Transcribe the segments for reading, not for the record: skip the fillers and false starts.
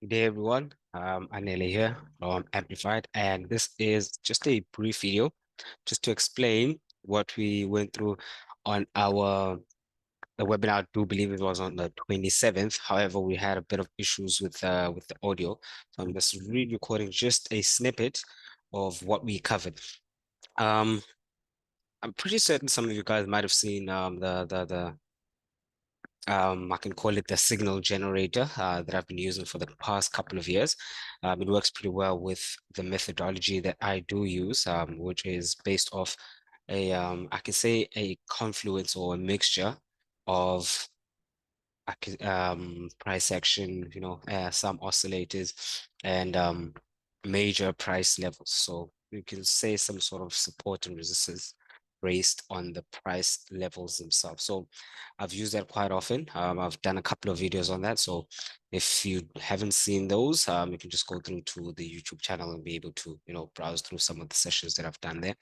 Good day, everyone. Anele here from Amplified, and this is just a brief video just to explain what we went through on our the webinar. I do believe it was on the 27th. However, we had a bit of issues with the audio, so I'm just re-recording just a snippet of what we covered. Um, I'm pretty certain some of you guys might have seen I can call it the signal generator that I've been using for the past couple of years. It works pretty well with the methodology that I do use, which is based off I can say a confluence or a mixture of price action, some oscillators and major price levels. So you can say some sort of support and resistance based on the price levels themselves. So I've used that quite often. I've done a couple of videos on that. So if you haven't seen those, you can just go through to the YouTube channel and be able to, browse through some of the sessions that I've done there.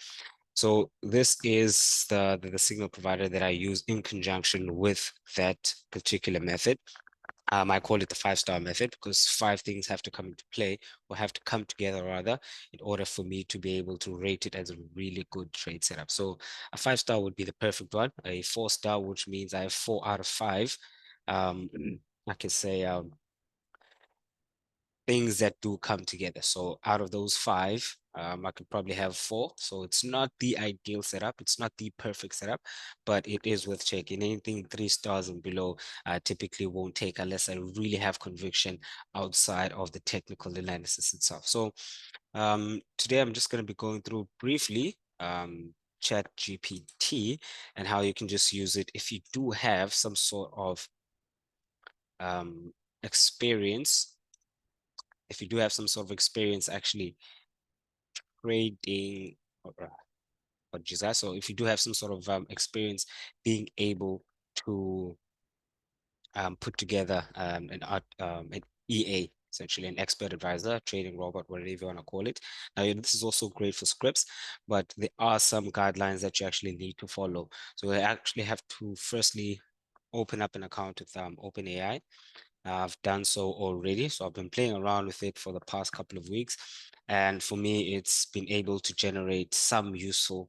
So this is the signal provider that I use in conjunction with that particular method. I call it the five-star method because five things have to come into play or have to come together rather in order for me to be able to rate it as a really good trade setup. So a five-star would be the perfect one. A four-star, which means I have 4 out of 5. Um, I can say things that do come together. So out of those 5, I could probably have 4. So it's not the ideal setup. It's not the perfect setup, but it is worth checking. Anything 3 stars and below, I typically won't take unless I really have conviction outside of the technical analysis itself. So today I'm just going to be going through briefly ChatGPT and how you can just use it if you do have some sort of um, experience if you do have some sort of experience actually trading or just so if you do have some sort of experience being able to put together an EA, essentially an expert advisor, trading robot, whatever you want to call it. Now, this is also great for scripts, but there are some guidelines that you actually need to follow. So you actually have to firstly open up an account with OpenAI. I've done so already. So I've been playing around with it for the past couple of weeks. And for me, it's been able to generate some useful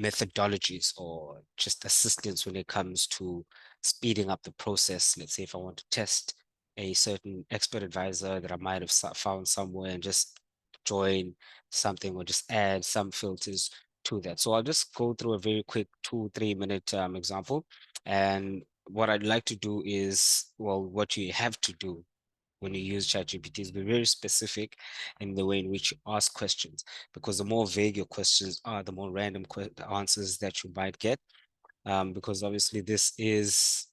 methodologies or just assistance when it comes to speeding up the process. Let's say if I want to test a certain expert advisor that I might have found somewhere and just join something or just add some filters to that. So I'll just go through a very quick 2, 3 minute example. And what I'd like to do is, well, what you have to do when you use ChatGPT is be very specific in the way in which you ask questions, because the more vague your questions are, the more random answers that you might get. Because obviously this is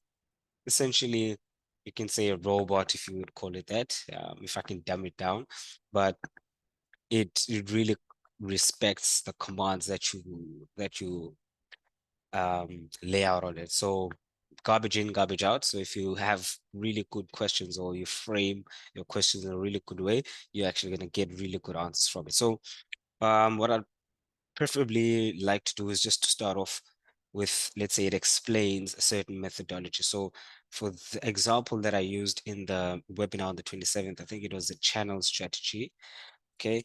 essentially, you can say a robot if you would call it that, if I can dumb it down, but it really respects the commands that you lay out on it. So garbage in, garbage out. So if you have really good questions or you frame your questions in a really good way, you're actually going to get really good answers from it. So what I'd preferably like to do is just to start off with, let's say it explains a certain methodology. So for the example that I used in the webinar on the 27th, I think it was a channel strategy. Okay.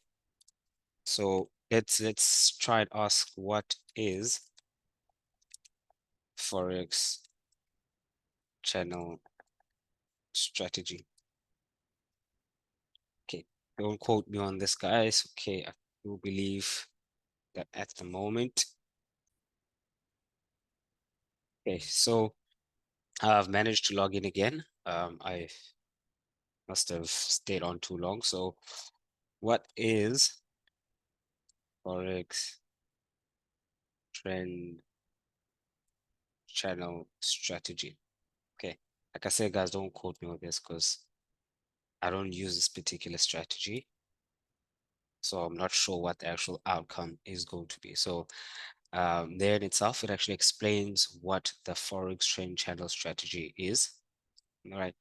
So let's try and ask, what is Forex channel strategy? Okay, don't quote me on this, guys. Okay, I do believe that at the moment. Okay, so I've managed to log in again. I must have stayed on too long. So what is Forex trend channel strategy? Okay, like I said, guys, don't quote me on this because I don't use this particular strategy. So I'm not sure what the actual outcome is going to be. So there in itself, it actually explains what the Forex trend channel strategy is. All right.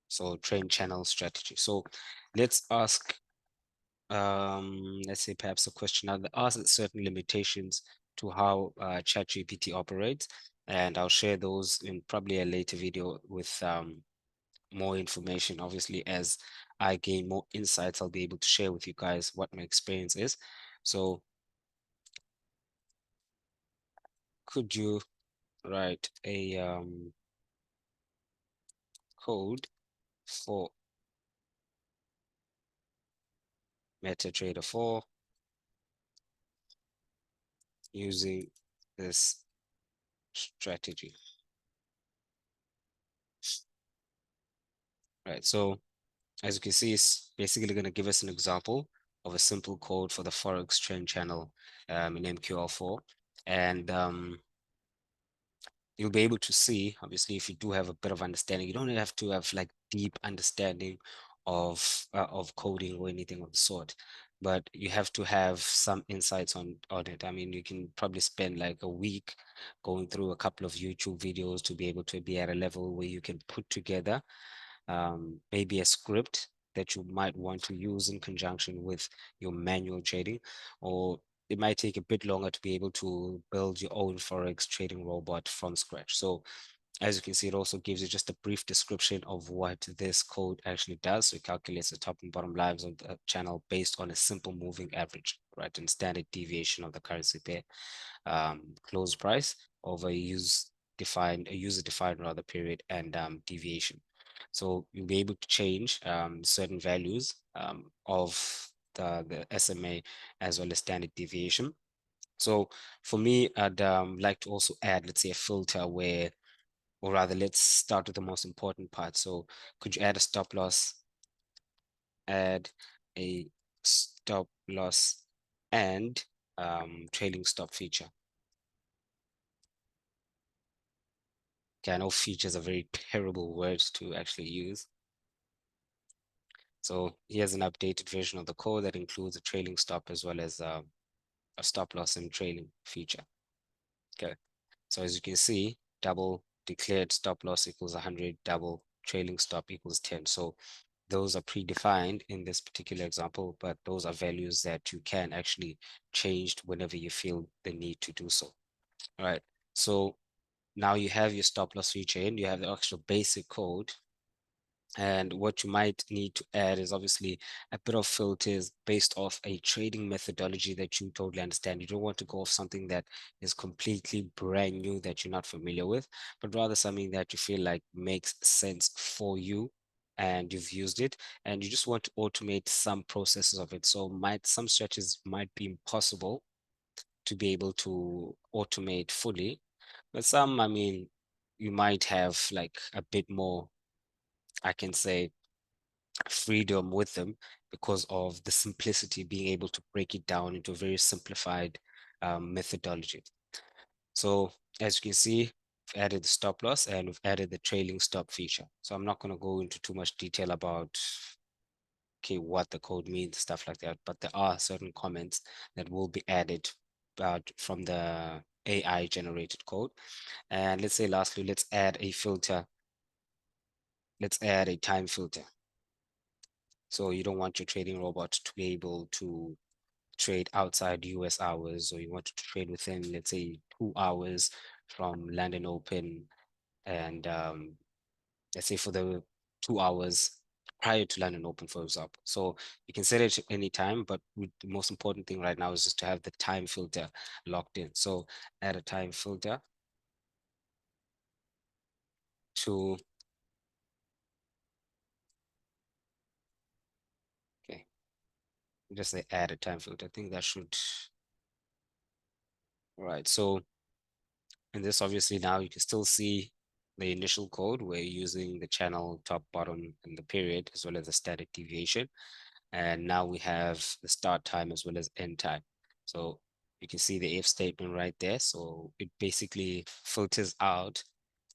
So trend channel strategy. So let's ask, let's say perhaps a question. Now, there are certain limitations to how ChatGPT operates. and I'll share those in probably a later video with more information. Obviously, as I gain more insights, I'll be able to share with you guys what my experience is. So could you write a code for MetaTrader 4 using this strategy? Right. So as you can see, it's basically going to give us an example of a simple code for the Forex trend channel in MQL4. And you'll be able to see, obviously, if you do have a bit of understanding, you don't have to have like deep understanding of coding or anything of the sort, but you have to have some insights on it. I mean, you can probably spend like a week going through a couple of YouTube videos to be able to be at a level where you can put together maybe a script that you might want to use in conjunction with your manual trading, or it might take a bit longer to be able to build your own Forex trading robot from scratch. So as you can see, it also gives you just a brief description of what this code actually does. So it calculates the top and bottom lines of the channel based on a simple moving average, right, and standard deviation of the currency pair, close price over a user defined rather period, and deviation. So you'll be able to change certain values of the SMA as well as standard deviation. So for me, I'd like to also add, let's say, a filter where, or rather, let's start with the most important part. So could you add a stop loss, add a stop loss and trailing stop feature? Okay, I know feature is a very terrible word to actually use. So here's an updated version of the code that includes a trailing stop as well as a stop loss and trailing feature. Okay, so as you can see, double declared stop loss equals 100, double trailing stop equals 10. So those are predefined in this particular example, but those are values that you can actually change whenever you feel the need to do so. All right, so now you have your stop loss feature in, you have the actual basic code. And what you might need to add is obviously a bit of filters based off a trading methodology that you totally understand. You don't want to go off something that is completely brand new that you're not familiar with, but rather something that you feel like makes sense for you and you've used it and you just want to automate some processes of it. So some stretches might be impossible to be able to automate fully, but some, I mean, you might have like a bit more, I can say, freedom with them because of the simplicity, being able to break it down into a very simplified methodology. So as you can see, we've added the stop loss and we've added the trailing stop feature. So I'm not going to go into too much detail about okay, what the code means, stuff like that, but there are certain comments that will be added from the AI generated code. And let's say lastly, let's add a filter. Let's add a time filter. So you don't want your trading robot to be able to trade outside US hours, or you want to trade within, let's say, 2 hours from London Open, and let's say for the 2 hours prior to London Open, for example. So you can set it at any time, but the most important thing right now is just to have the time filter locked in. So add a time filter to, okay, just say add a time filter. I think that should, all right. So and this obviously now you can still see the initial code. We're using the channel top, bottom, and the period, as well as the static deviation. And now we have the start time as well as end time. So you can see the if statement right there. So it basically filters out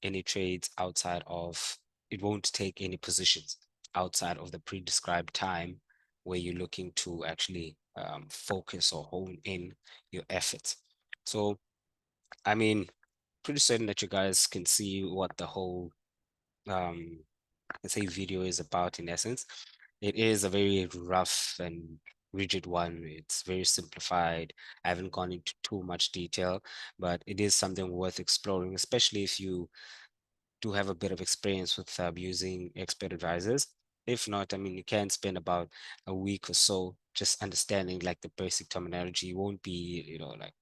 any trades outside of, it won't take any positions outside of the pre-described time where you're looking to actually focus or hone in your efforts. So, I mean, pretty certain that you guys can see what the whole let's say video is about in essence. It is a very rough and rigid one. It's very simplified. I haven't gone into too much detail, but it is something worth exploring, especially if you do have a bit of experience with using expert advisors. If not, I mean, you can spend about a week or so just understanding like the basic terminology. You won't be, like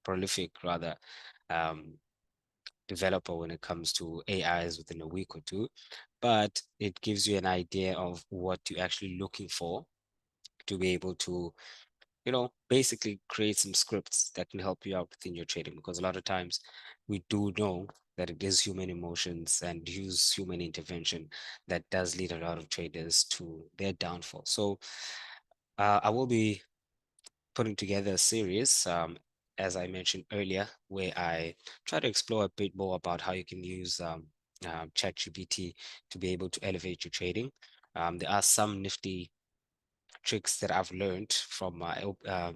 prolific rather um, developer when it comes to AIs within a week or two, but it gives you an idea of what you're actually looking for to be able to basically create some scripts that can help you out within your trading. Because a lot of times we do know that it is human emotions and use human intervention that does lead a lot of traders to their downfall. So I will be putting together a series, as I mentioned earlier, where I try to explore a bit more about how you can use ChatGPT to be able to elevate your trading. There are some nifty tricks that I've learned from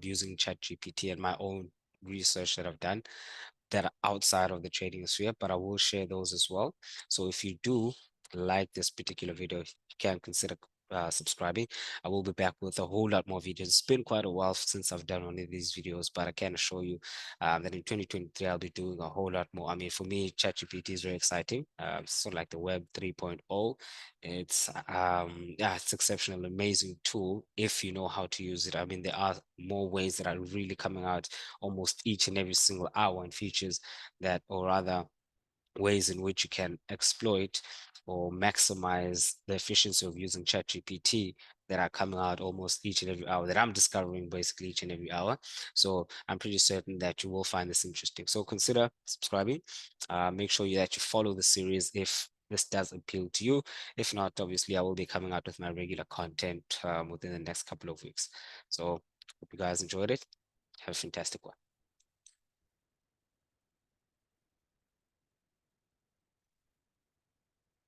using ChatGPT and my own research that I've done that are outside of the trading sphere, but I will share those as well. So if you do like this particular video, you can consider subscribing. I will be back with a whole lot more videos. It's been quite a while since I've done one of these videos, but I can assure you that in 2023, I'll be doing a whole lot more. I mean, for me, ChatGPT is very exciting. Sort of like the Web 3.0. Yeah, it's exceptional, amazing tool if you know how to use it. I mean, there are more ways that are really coming out almost each and every single hour, and features that, or rather ways in which you can exploit or maximize the efficiency of using ChatGPT that are coming out almost each and every hour, that I'm discovering basically each and every hour. So I'm pretty certain that you will find this interesting. So consider subscribing. Make sure that you follow the series if this does appeal to you. If not, obviously, I will be coming out with my regular content within the next couple of weeks. So hope you guys enjoyed it. Have a fantastic one.